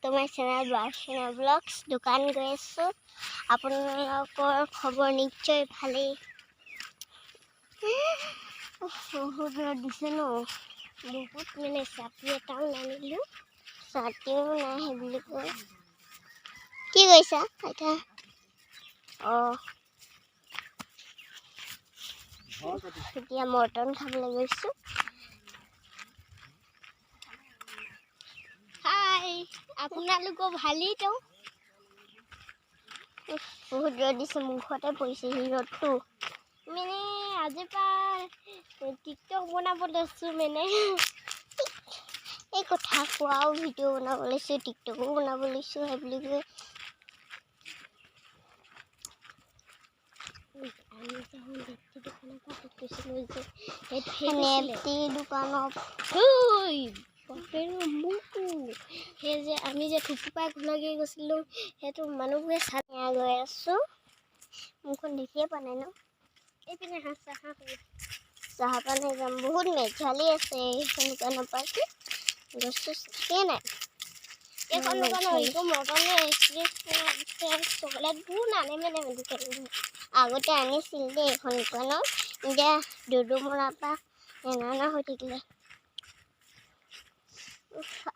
to my channel Varshina Vlogs. Dukan goi asu. Apunalokor khobor nichoi bhale. Bahut rod dise no. Bahut mane sapi etao nanilu. Satiu nahi buli koi. Ki koisa eta? Oh. এতিয়া mutton খাবলৈ গৈছো হাই আপোনালোক ভালেই তো বহুত ৰদ দিছে মুখতে পৰিছে ৰদটো মানে আজি পৰা টিকটক বনাব লৈছো মানে এই কথা কোৱাও ভিডিঅ' বনাব লৈছো টিকটকো বনাব লৈছো সেই বুলি কৈ আমি যখন দেখতে দোকানে পাতে কিছু যে নেপতি দোকানত ওই বাপের মুকু হে যে আমি যে থুপুপা লাগি গৈছিলো হেতু মানুহে সানিয়া গৈ আছো মুখন দেখিয়ে পানে ন এইপিনে চাহা পানে যাম বহুত মেঘালি আছে এইখন দোকানৰ পাছে গছ থাকে নাই এইখন দোকানৰ এইটো মটনে চকলেট বহুত নানে মানে দোকান আগতে আনিছিল দে এখন দোকানত এতিয়া দুডুমৰা পা এনানা হৈ থাকিলে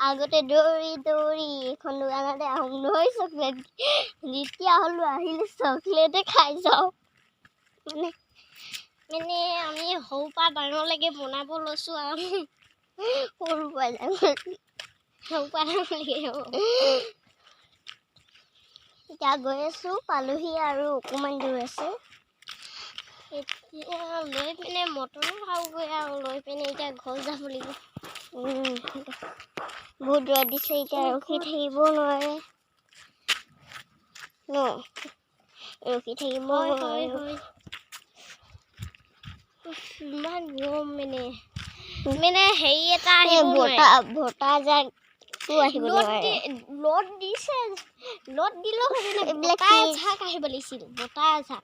আগতে দৌৰি দৌৰি এখন দোকানতে আহোঁ নহয় চকলেট যেতিয়া হলো আহিলে চকলেটে খাই যাওঁ মানে আমি সৰু পৰা ডাঙৰলৈকে বনাব লৈছো আৰু সৰু পৰা ডাঙৰলৈকে এতিয়া গৈ আছো পালোহি আৰু অকণমান দূৰ আছে এতিয়া লৈ পিনে মটনো খাওঁগৈ আৰু লৈ পিনে এতিয়া ঘৰ যাব লাগিব বহুত ৰদ দিছে এতিয়া ৰখি থাকিব নোৱাৰে ন ৰখি থাকিব নোৱাৰে ইমান গৰম মানে হেৰি এটা আহিব ভটা যায় লড দিছে লড দিলেও বতাহ এজাক আহিব লাগিছিল বতাহ এজাক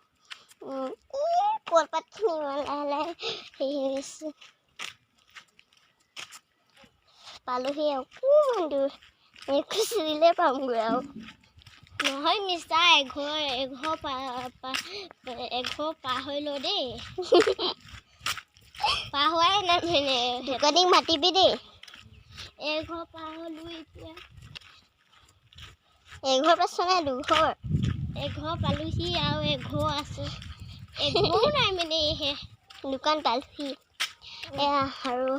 কলপাতখিনি লাহে হেৰি হৈছে পালোহি অকণমান দূৰ খুচৰিলে পামগৈ আৰু নহয় মিছা এঘৰ পাৰ হৈ ল দেই পাৰ হোৱাই নাই মানে দোকানীক মাতিবি দেই এঘৰ পাৰ হলো এতিয়া এঘৰ পাছ নাই দুঘৰ এঘৰ পালোহি আৰু এঘৰ আছে এঘৰো নাই মানে দোকান পালোহি এয়া আৰু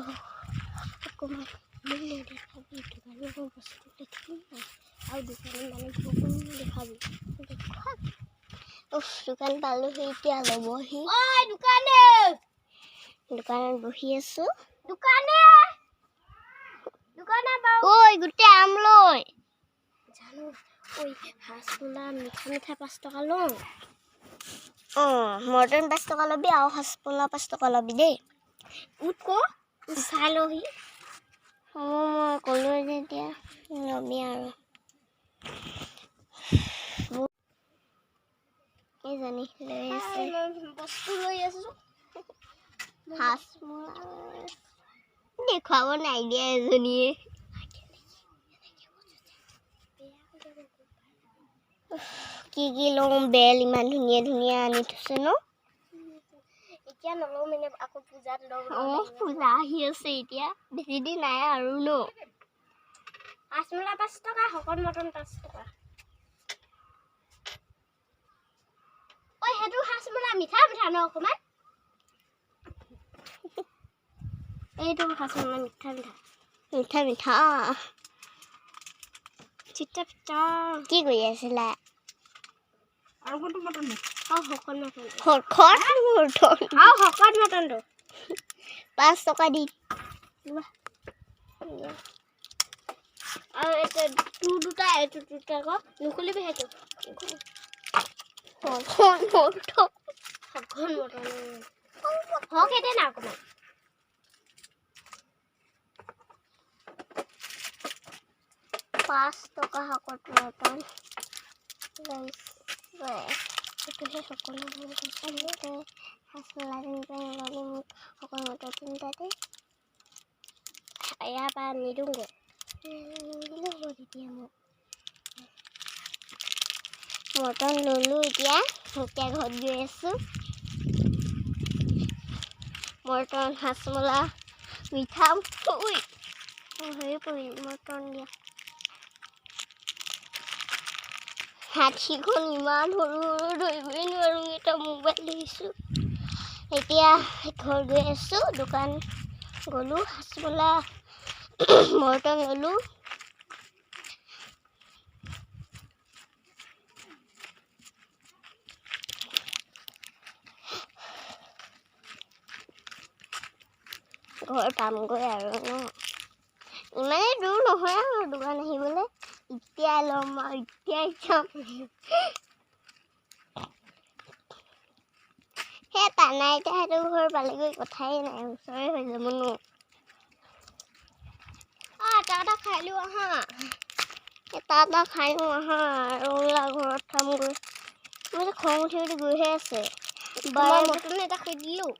অকণমান দেখাবি দোকানৰ বস্তু দেখিম আৰু দোকানৰ মানুহবোৰকো দেখাবি দোকান পালোহি এতিয়া ল'বহি দোকানত বহি আছো ঐ গোটেই আম লৈ জানো ঐ হাঁচমোলা মিঠা 5 টকা লওঁ মটন 5 টকা ল'বি আৰু হাঁচমোলা 5 টকা ল'বি দেই চাই লহি মই ক'লো যে এতিয়া ল'বি আৰু এইজনী লৈ আছে বস্তু লৈ আছো হাঁচমোলা দেখুৱাব নাই দিয়া এজনীয়ে কি লওঁ বেল ইমান ধুনীয়া ধুনীয়া আনি থৈছে ন এতিয়া নলওঁ মানে আকৌ পূজাত লওঁ পূজা আহি আছে এতিয়া বেছি দিন নাই আৰু ন হাঁচমোলা 5 টকা শকত মটন 5 টকা ঐ সেইটো হাঁচমোলা মিঠা ন অকণমান এইটো হাঁচমোলা মিঠা চিটা পিঠা কি কৰি আছিলা আৰু কোনটো মটন শকত মটনটো 5 টকা দি আৰু এটা দুটা এইটো দুটা আকৌ নুখুলিবি সেইটো শকত মটন হকে দে না অকণমান 5 টকা শকত মটন এইটোহে সকলো হাঁচমোলা ল'লে মোক শকত মটন তিনিটাতে ইয়াৰ পৰা নিদিওঁগৈ নিদিলেও হ'ব তেতিয়া মোক মটন ল'লোঁ এতিয়া ঘৰত গৈ আছোঁ মটন হাঁচমলা মিঠা হেৰি কৰি মটন দিয়া হাতীখন ইমান সৰু ধৰিবই নোৱাৰোঁ এটা মোবাইল দেখিছোঁ এতিয়া ঘৰ গৈ আছোঁ দোকান গ'লোঁ হাঁচমলা মটন ল'লোঁ ঘৰ পামগৈ আৰু ন ইমানেই দূৰ নহয় আৰু দোকান আহিবলৈ এতিয়া ল'ম আৰু এতিয়াই যাম সেই টানাই এতিয়া ঘৰ পালেগৈ কথাই নাই ওচৰে হৈ যাব ন এটা খাই লো আহা এটা খাই লো আহা আৰু ওলা ঘৰত খামগৈ মোৰ খং উঠি উঠি গৈহে আছে বাৰে মটন এটা খাই দিলোঁ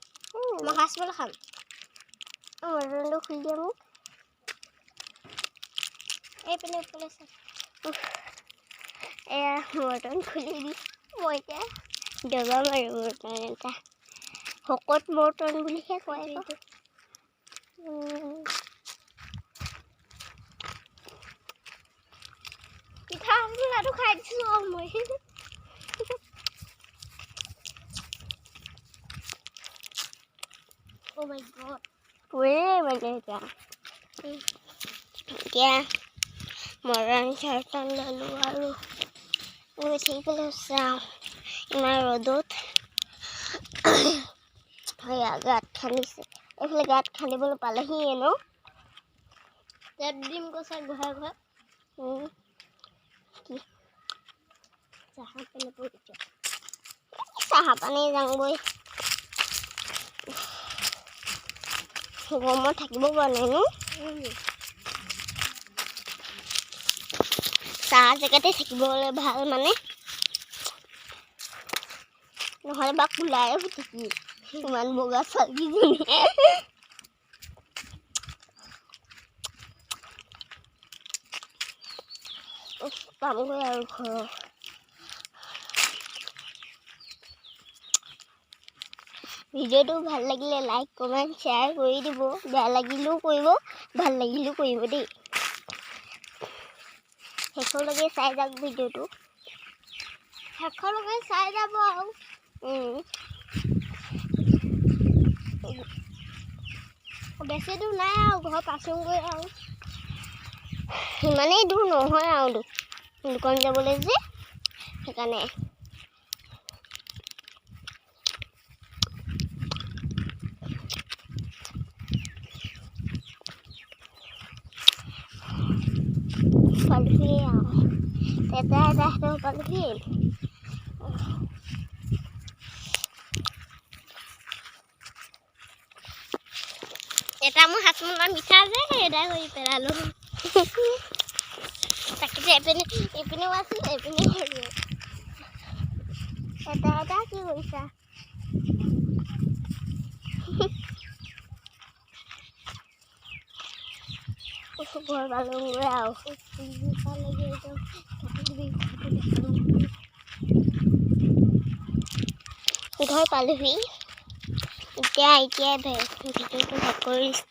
মই হাঁচমলা খাম মটনটো খুলি দিয়া মোক এইপিনে ওপৰলৈ চাই এয়া মটন খুলি দি মই এতিয়া দবাম আৰু মটন এটা শকত মটন বুলিহে কয় এইটো পিঠা লাডু খাই দিছোঁ মই Oh my god. Where মানে এতিয়া মটন চাটন ল'লোঁ আৰু গৈ থাকিবলৈ চাওঁ ইমান ৰ'দত গাঁত খান্দিছে এইফালে গাঁত খান্দিবলৈ পালেহিয়ে ন তাত দিম কৈছা ঘৰে ঘৰে কি চাহ পানী যাওঁগৈ গৰমত থাকিব পৰা নাই ন চাহ জেগাতে থাকিবলৈ ভাল মানে নহ'লে বা কোলাই ফুটি ইমান বগা ছোৱালীজনী পামগৈ আৰু ঘৰৰ ভিডিঅ'টো ভাল লাগিলে লাইক কমেণ্ট শ্বেয়াৰ কৰি দিব বেয়া লাগিলেও কৰিব ভাল লাগিলেও কৰিব দেই শেষলৈকে চাই যাওক ভিডিঅ'টো শেষলৈকে চাই যাব আৰু বেছি দূৰ নাই আৰু ঘৰ পাছোঁগৈ আৰু ইমানেই দূৰ নহয় আৰু দোকান যাবলৈ যে সেইকাৰণে পালোহি আৰু এটা পালোহি এটা মোৰ হাঁচমলা মিঠা যে এটা কৰি পেলালোঁ তাকে এইপিনেও আছিল এইপিনেও কৰিলোঁ এটা কি কৰিছা ঘৰ পালোঁগৈ আৰু ঘৰ পালোহি এতিয়া ভিডিঅ'টো শেষ কৰিছোঁ